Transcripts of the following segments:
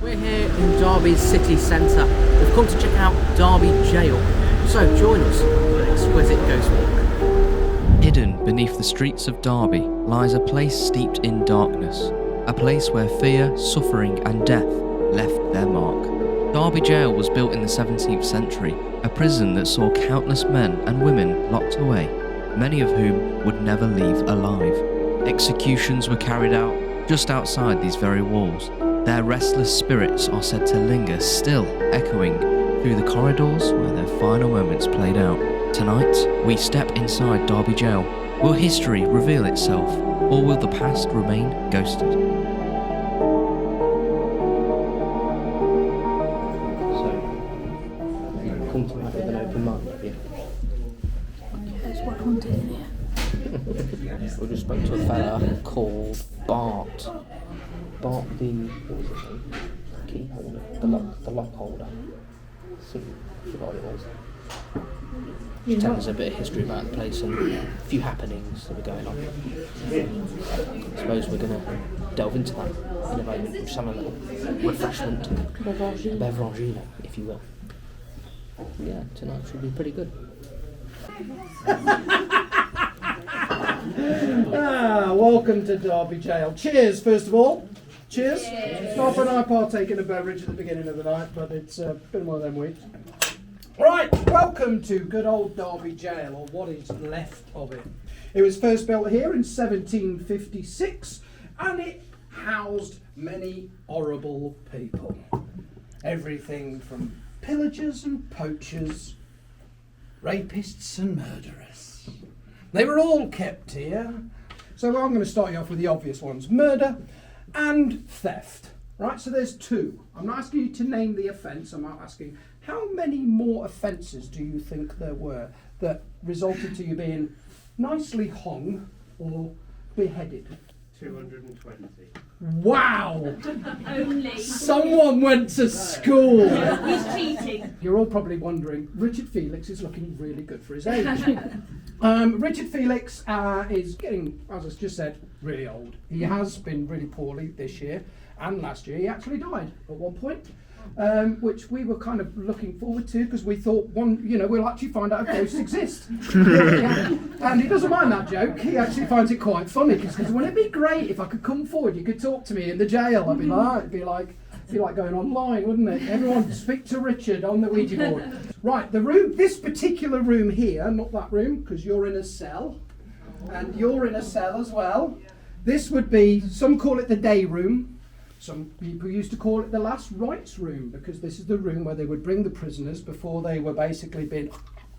We're here in Derby's city centre. We've come to check out Derby Gaol. So join us for an exquisite ghost walk. Hidden beneath the streets of Derby lies a place steeped in darkness. A place where fear, suffering and death left their mark. Derby Gaol was built in the 17th century, a prison that saw countless men and women locked away, many of whom would never leave alive. Executions were carried out just outside these very walls. Their restless spirits are said to linger, still echoing through the corridors where their final moments played out. Tonight, we step inside Derby Gaol. Will history reveal itself, or will the past remain ghosted? So, come tonight with an open mind, have you? Yes, what content in here? We just spoke to a fella called Bart. Bart the, what was his name? Key holder, the lock holder. So, I forgot what it was. Just telling us a bit of history about the place and a few happenings that were going on. I suppose we're going to delve into that in a moment. We'll just have a little refreshment. Beveragino, if you will. Yeah, tonight should be pretty good. Welcome to Derby Gaol. Cheers, first of all. Cheers. Not and I partake in a beverage at the beginning of the night, but it's been one of them weeks. Right, welcome to good old Derby Gaol, or what is left of it. It was first built here in 1756, and it housed many horrible people. Everything from pillagers and poachers, rapists and murderers. They were all kept here. So I'm going to start you off with the obvious ones. Murder and theft. Right, so there's two. I'm not asking you to name the offence, I'm not asking how many more offences do you think there were that resulted to you being nicely hung or beheaded? 220. Wow! Only. Someone went to school! He's cheating. You're all probably wondering, Richard Felix is looking really good for his age. Richard Felix is getting, as I just said, really old. He has been really poorly this year, and last year he actually died at one point, which we were kind of looking forward to because we thought, we'll actually find out if ghosts exist. Yeah. And he doesn't mind that joke. He actually finds it quite funny because wouldn't it be great if I could come forward, you could talk to me in the jail. I'd be like, it'd be like going online, wouldn't it? Everyone speak to Richard on the Ouija board. Right, the room, this particular room here, not that room, because you're in a cell, and you're in a cell as well. This would be, some call it the day room, some people used to call it the last rites room, because this is the room where they would bring the prisoners before they were basically being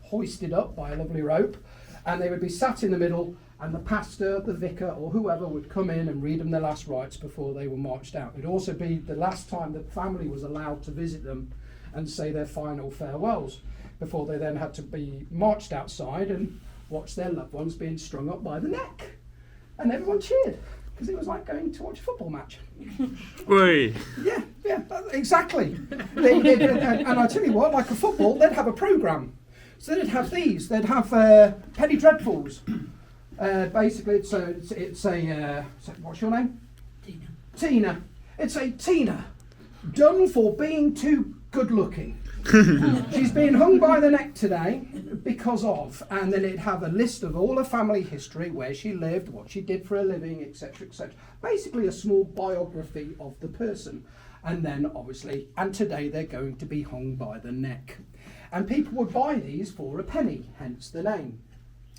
hoisted up by a lovely rope, and they would be sat in the middle, and the pastor, the vicar, or whoever would come in and read them their last rites before they were marched out. It'd also be the last time the family was allowed to visit them and say their final farewells before they then had to be marched outside and watch their loved ones being strung up by the neck. And everyone cheered because it was like going to watch a football match. Oi. Yeah, exactly. And I tell you what, like a football, they'd have a programme. So they'd have these. They'd have Penny Dreadfuls. Basically, it's a what's your name? Tina. It's a Tina, done for being too good looking. She's being hung by the neck today because of, and then it'd have a list of all her family history, where she lived, what she did for a living, etc., etc. Basically a small biography of the person. And then obviously, and today they're going to be hung by the neck. And people would buy these for a penny, hence the name.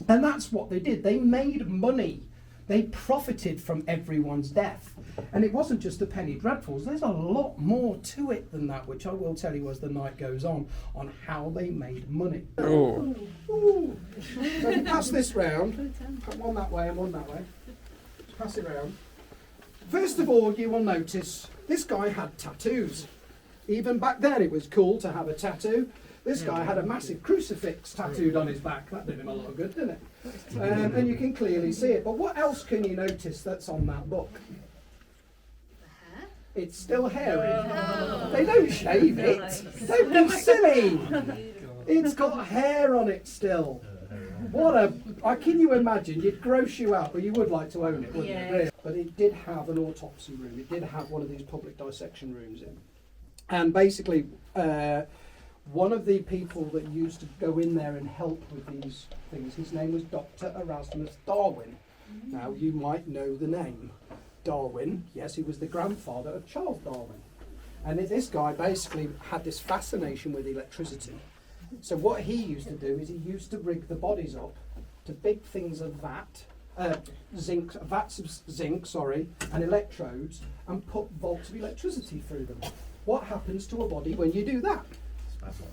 And that's what they did. They made money. They profited from everyone's death. And it wasn't just the penny dreadfuls. There's a lot more to it than that, which I will tell you as the night goes on how they made money. Oh. Ooh. So if you pass this round, put one that way and one that way. Pass it round. First of all, you will notice this guy had tattoos. Even back then it was cool to have a tattoo. This guy had a massive crucifix tattooed on his back. That did him a lot of good, didn't it? And you can clearly see it. But what else can you notice that's on that book? It's still hairy. They don't shave it. Don't be silly. It's got hair on it still. Can you imagine? You'd gross you out, but you would like to own it, wouldn't Yeah. you? Really? But it did have an autopsy room. It did have one of these public dissection rooms in. And basically, one of the people that used to go in there and help with these things, his name was Dr. Erasmus Darwin. Now, you might know the name. Darwin, yes, he was the grandfather of Charles Darwin. And this guy basically had this fascination with electricity. So what he used to do is he used to rig the bodies up to big things of vats of zinc, and electrodes, and put volts of electricity through them. What happens to a body when you do that?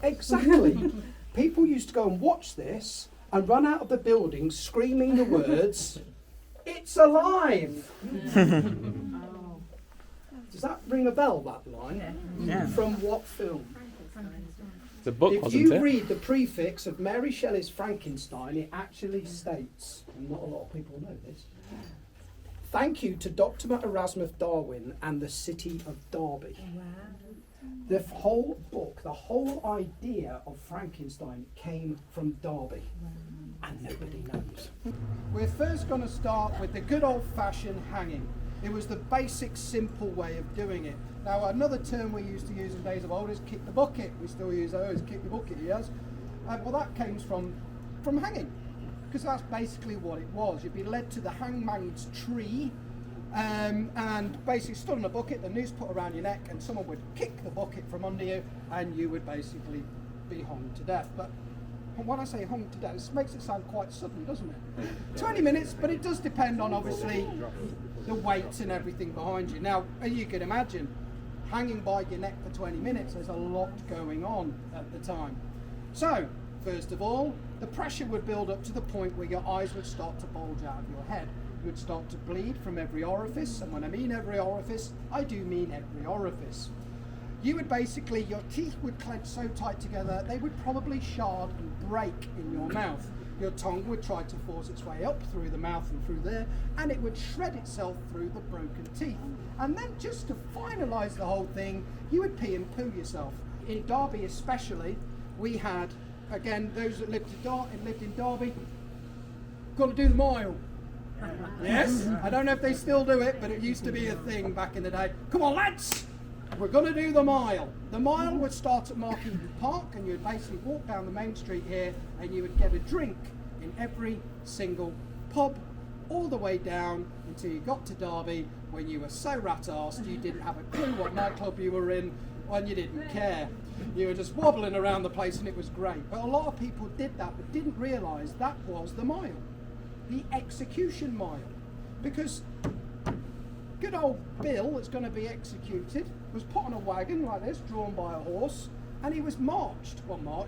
Exactly. People used to go and watch this and run out of the building screaming the words, "It's alive!" Does that ring a bell, that line? Yeah. From what film? The book, If wasn't you it? read the prefix of Mary Shelley's Frankenstein, it actually states, and not a lot of people know this, "Thank you to Dr. Erasmus Darwin and the city of Derby." The whole book, the whole idea of Frankenstein came from Derby, and nobody knows. We're first going to start with the good old-fashioned hanging. It was the basic, simple way of doing it. Now, another term we used to use in days of old is kick the bucket. We still use those, kick the bucket, yes. Well, that came from hanging, because that's basically what it was. You'd be led to the hangman's tree, and basically stood on a bucket, the noose put around your neck, and someone would kick the bucket from under you, and you would basically be hung to death. But when I say hung to death, it makes it sound quite sudden, doesn't it? 20 minutes, but it does depend on, obviously, the weight and everything behind you. Now, as you can imagine, hanging by your neck for 20 minutes, there's a lot going on at the time. So, first of all, the pressure would build up to the point where your eyes would start to bulge out of your head. You would start to bleed from every orifice, and when I mean every orifice, I do mean every orifice. You would basically, your teeth would clench so tight together, they would probably shard and break in your mouth. Your tongue would try to force its way up through the mouth and through there, and it would shred itself through the broken teeth. And then just to finalise the whole thing, you would pee and poo yourself. In Derby especially, we had, again, those that lived in Derby, got to do the mile. Yes, I don't know if they still do it, but it used to be a thing back in the day. Come on, lads! We're going to do the mile. The mile would start at Market Park, and you would basically walk down the main street here, and you would get a drink in every single pub, all the way down until you got to Derby, when you were so rat-arsed you didn't have a clue what nightclub you were in, and you didn't care. You were just wobbling around the place, and it was great. But a lot of people did that, but didn't realise that was the mile, the execution mile, because good old Bill that's going to be executed was put on a wagon like this, drawn by a horse, and he was marched.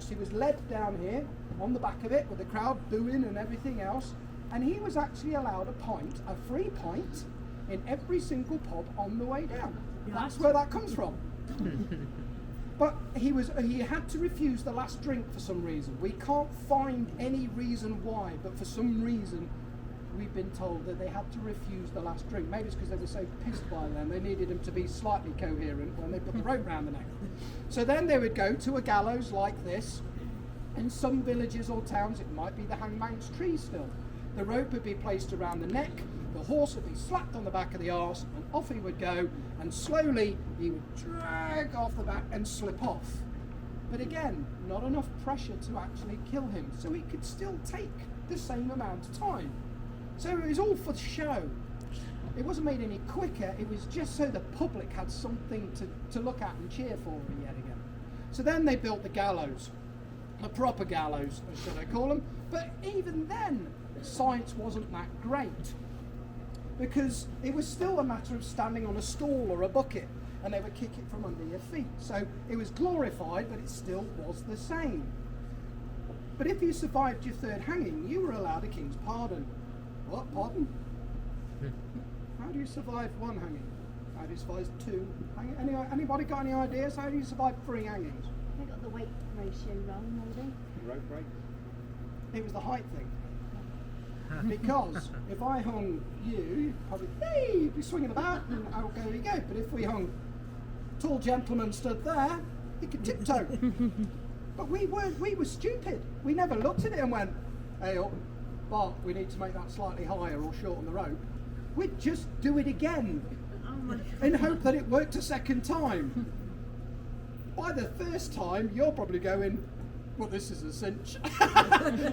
He was led down here on the back of it with the crowd booing and everything else, and he was actually allowed a free pint, in every single pub on the way down. That's where that comes from. But he had to refuse the last drink for some reason. We can't find any reason why, but for some reason we've been told that they had to refuse the last drink. Maybe it's because they were so pissed by them, they needed him to be slightly coherent when they put the rope round the neck. So then they would go to a gallows like this. In some villages or towns it might be the hangman's tree still. The rope would be placed around the neck, the horse would be slapped on the back of the arse, and off he would go, and slowly he would drag off the back and slip off. But again, not enough pressure to actually kill him, so he could still take the same amount of time. So it was all for show. It wasn't made any quicker, it was just so the public had something to look at and cheer for yet again. So then they built the gallows, the proper gallows, should I call them? But even then, science wasn't that great, because it was still a matter of standing on a stool or a bucket, and they would kick it from under your feet. So it was glorified, but it still was the same. But if you survived your third hanging, you were allowed a king's pardon. What? Pardon? How do you survive one hanging? How do you survive two hanging? Anybody got any ideas? How do you survive 3 hangings? I got the weight ratio wrong, maybe. Rope break. It was the height thing. Because if I hung you, you'd probably, hey, you'd be swinging about, and out go you go. But if we hung tall gentleman stood there, he could tiptoe. But we were stupid. We never looked at it and went, hey up, Bart, we need to make that slightly higher or shorten the rope, we'd just do it again in hope that it worked a second time. By the first time, you're probably going, well, this is a cinch.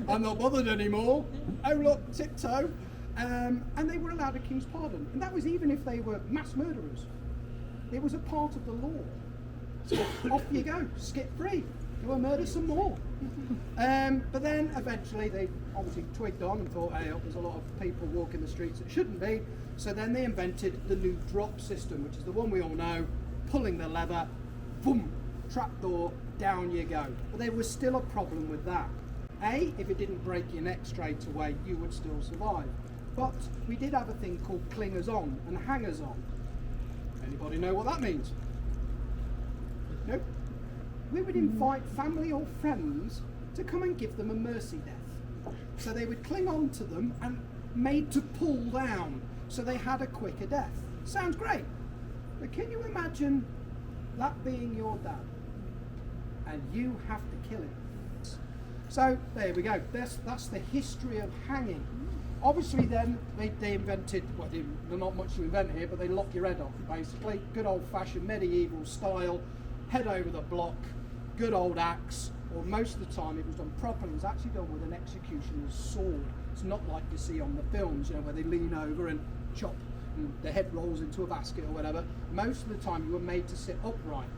I'm not bothered anymore. Oh, look, tiptoe. And they were allowed a king's pardon. And that was even if they were mass murderers. It was a part of the law. So off you go, skip free. Go and murder some more. But then eventually they obviously twigged on and thought, hey, there's a lot of people walking the streets that shouldn't be. So then they invented the new drop system, which is the one we all know, pulling the lever, boom, trapdoor, down you go. But there was still a problem with that. If it didn't break your neck straight away, you would still survive. But we did have a thing called clingers on and hangers on. Anybody know what that means? Nope. We would invite family or friends to come and give them a mercy death. So they would cling on to them and made to pull down so they had a quicker death. Sounds great. But can you imagine that being your dad and you have to kill him? So there we go. That's the history of hanging. Obviously then they invented, well, there's not much to invent here, but they lock your head off basically. Good old fashioned medieval style, head over the block, good old axe, or most of the time it was done properly. It was actually done with an executioner's sword. It's not like you see on the films, where they lean over and chop and the head rolls into a basket or whatever. Most of the time you were made to sit upright.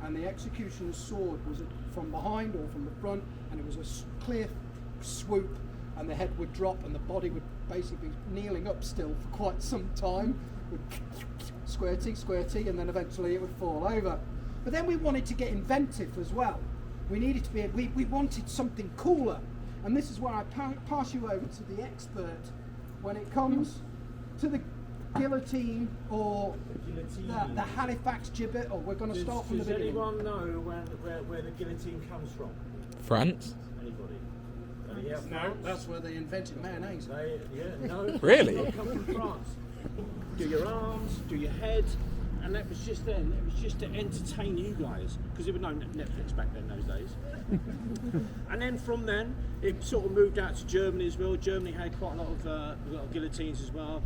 And the executioner's sword was from behind or from the front, and it was a clear swoop, and the head would drop and the body would basically be kneeling up still for quite some time, would squirty, and then eventually it would fall over. But then we wanted to get inventive as well. We needed to be, we wanted something cooler, and this is where I pass you over to the expert when it comes to the guillotine or the Halifax gibbet, or we're going to start from the beginning. Does anyone know where the guillotine comes from? France? Anybody? No, that's where they invented mayonnaise. No. Really? They come from France. Do your arms, do your head, and that was just then. It was just to entertain you guys, because there was no Netflix back then those days. And then from then, it sort of moved out to Germany as well. Germany had quite a lot of guillotines as well.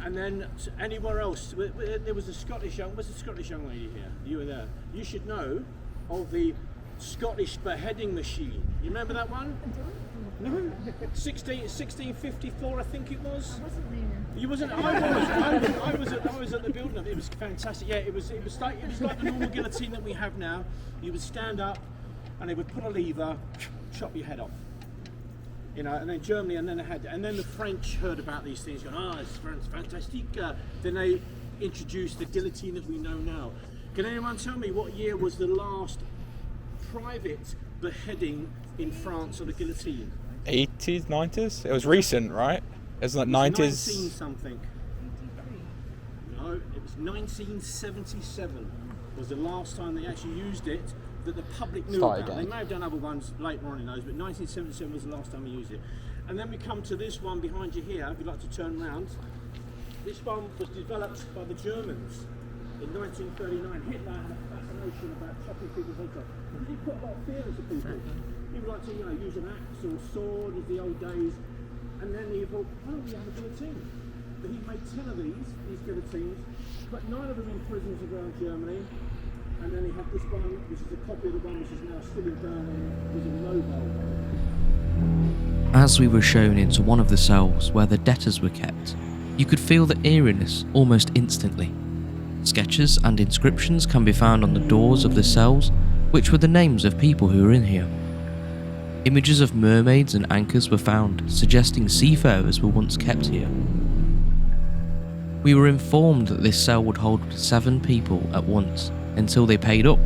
And then anywhere else, there was a Scottish young. Where's the Scottish young lady here? You were there. You should know of the Scottish beheading machine. You remember that one? No. 1654, I think it was. I wasn't there. You wasn't. I was at the building of it. It was fantastic. Yeah, it was like the normal guillotine that we have now. You would stand up, and they would put a lever, chop your head off. And then Germany, and then the French heard about these things, going, it's fantastic. Then they introduced the guillotine that we know now. Can anyone tell me what year was the last private beheading in France of the guillotine? 80s, 90s? It was recent, right? It was like 90s. 19 something. No, it was 1977 was the last time they actually used it, that the public knew about. They may have done other ones later on in those, but 1977 was the last time we used it. And then we come to this one behind you here, if you'd like to turn around. This one was developed by the Germans in 1939. Hitler had a fascination about chopping people's heads off. He put a lot of fear into people. He would like to use an axe or a sword as the old days. And then he thought, we have a guillotine. But he made 10 of these guillotines, put 9 of them in prisons around Germany. And then he had this one, which is a copy of the one which is now still in Berlin, which is a logo. As we were shown into one of the cells where the debtors were kept, you could feel the eeriness almost instantly. Sketches and inscriptions can be found on the doors of the cells, which were the names of people who were in here. Images of mermaids and anchors were found, suggesting seafarers were once kept here. We were informed that this cell would hold 7 people at once, until they paid up.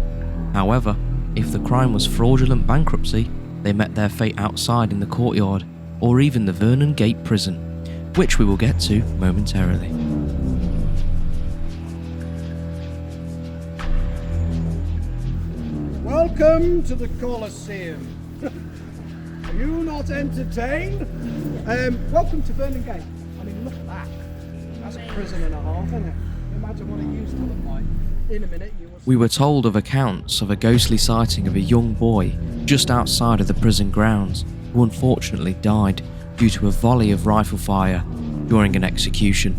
However, if the crime was fraudulent bankruptcy, they met their fate outside in the courtyard, or even the Vernon Gate prison, which we will get to momentarily. Welcome to the Colosseum. Are you not entertained? Welcome to Vernon Gate. I mean, look at that. That's a prison and a half, isn't it? Imagine what it used to look like. In a minute, you will. We were told of accounts of a ghostly sighting of a young boy just outside of the prison grounds, who unfortunately died due to a volley of rifle fire during an execution.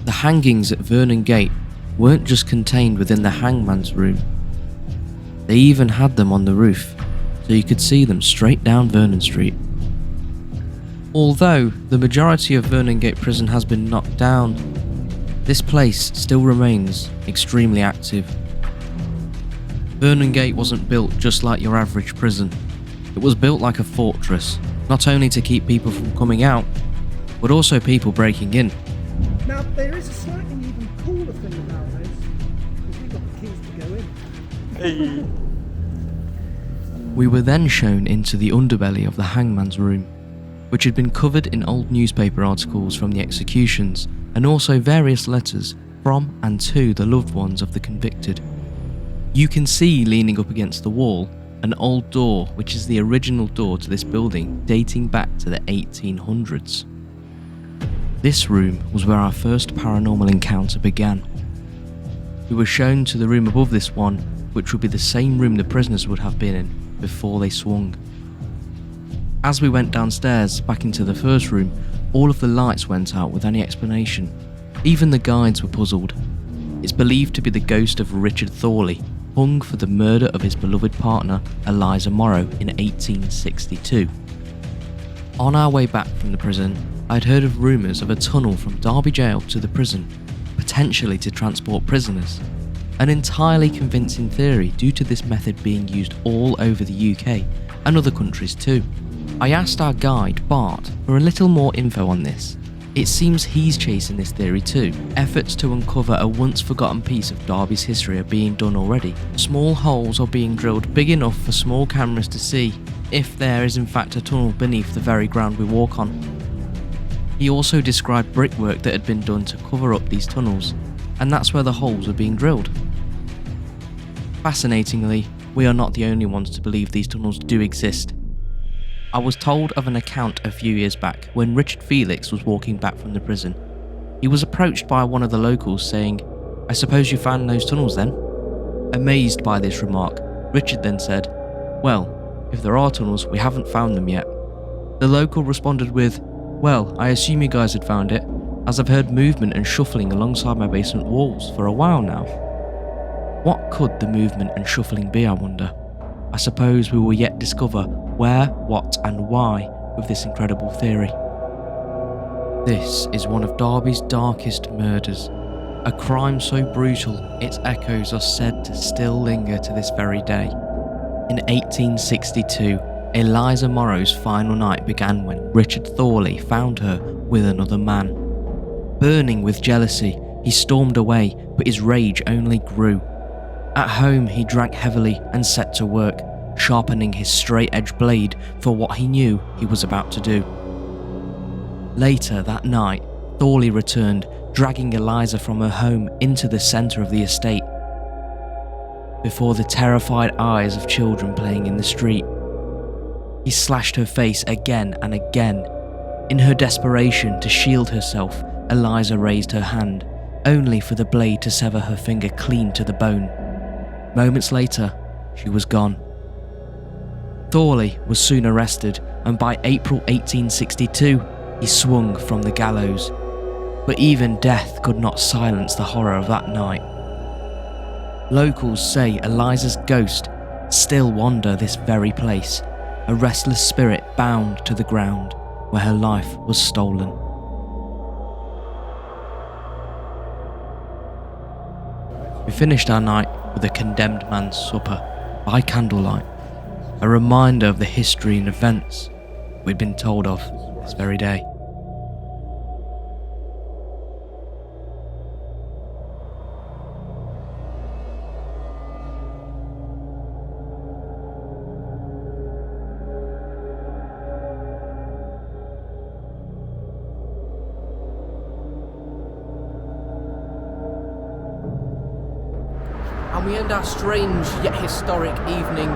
The hangings at Vernon Gate weren't just contained within the hangman's room. They even had them on the roof, so you could see them straight down Vernon Street. Although the majority of Vernon Gate Prison has been knocked down, this place still remains extremely active. Vernon Gate wasn't built just like your average prison. It was built like a fortress, not only to keep people from coming out, but also people breaking in. Now, there is a slightly even cooler thing about this, because we've got the keys to go in. We were then shown into the underbelly of the hangman's room, which had been covered in old newspaper articles from the executions and also various letters from and to the loved ones of the convicted. You can see leaning up against the wall an old door, which is the original door to this building dating back to the 1800s. This room was where our first paranormal encounter began. We were shown to the room above this one, which would be the same room the prisoners would have been in before they swung. As we went downstairs back into the first room, all of the lights went out with any explanation. Even the guides were puzzled. It's believed to be the ghost of Richard Thorley, hung for the murder of his beloved partner Eliza Morrow in 1862. On our way back from the prison, I'd heard of rumours of a tunnel from Derby Gaol to the prison, potentially to transport prisoners. An entirely convincing theory due to this method being used all over the UK and other countries too. I asked our guide, Bart, for a little more info on this. It seems he's chasing this theory too. Efforts to uncover a once forgotten piece of Derby's history are being done already. Small holes are being drilled big enough for small cameras to see if there is in fact a tunnel beneath the very ground we walk on. He also described brickwork that had been done to cover up these tunnels, and that's where the holes are being drilled. Fascinatingly, we are not the only ones to believe these tunnels do exist. I was told of an account a few years back when Richard Felix was walking back from the prison. He was approached by one of the locals saying, "I suppose you found those tunnels then?" Amazed by this remark, Richard then said, "Well, if there are tunnels, we haven't found them yet." The local responded with, "Well, I assume you guys had found it, as I've heard movement and shuffling alongside my basement walls for a while now." What could the movement and shuffling be, I wonder? I suppose we will yet discover where, what and why with this incredible theory. This is one of Derby's darkest murders, a crime so brutal its echoes are said to still linger to this very day. In 1862, Eliza Morrow's final night began when Richard Thorley found her with another man. Burning with jealousy, he stormed away, but his rage only grew. At home, he drank heavily and set to work, sharpening his straight-edge blade for what he knew he was about to do. Later that night, Thorley returned, dragging Eliza from her home into the centre of the estate, before the terrified eyes of children playing in the street. He slashed her face again and again. In her desperation to shield herself, Eliza raised her hand, only for the blade to sever her finger clean to the bone. Moments later, she was gone. Thorley was soon arrested, and by April 1862, he swung from the gallows. But even death could not silence the horror of that night. Locals say Eliza's ghost still wander this very place, a restless spirit bound to the ground where her life was stolen. We finished our night with a condemned man's supper by candlelight, a reminder of the history and events we'd been told of this very day. And we end our strange yet historic evening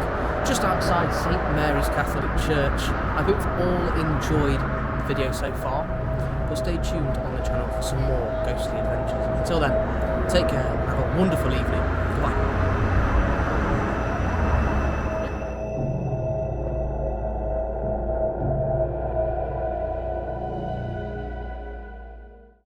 just outside St Mary's Catholic Church. I hope you've all enjoyed the video so far, but stay tuned on the channel for some more ghostly adventures. Until then, take care and have a wonderful evening.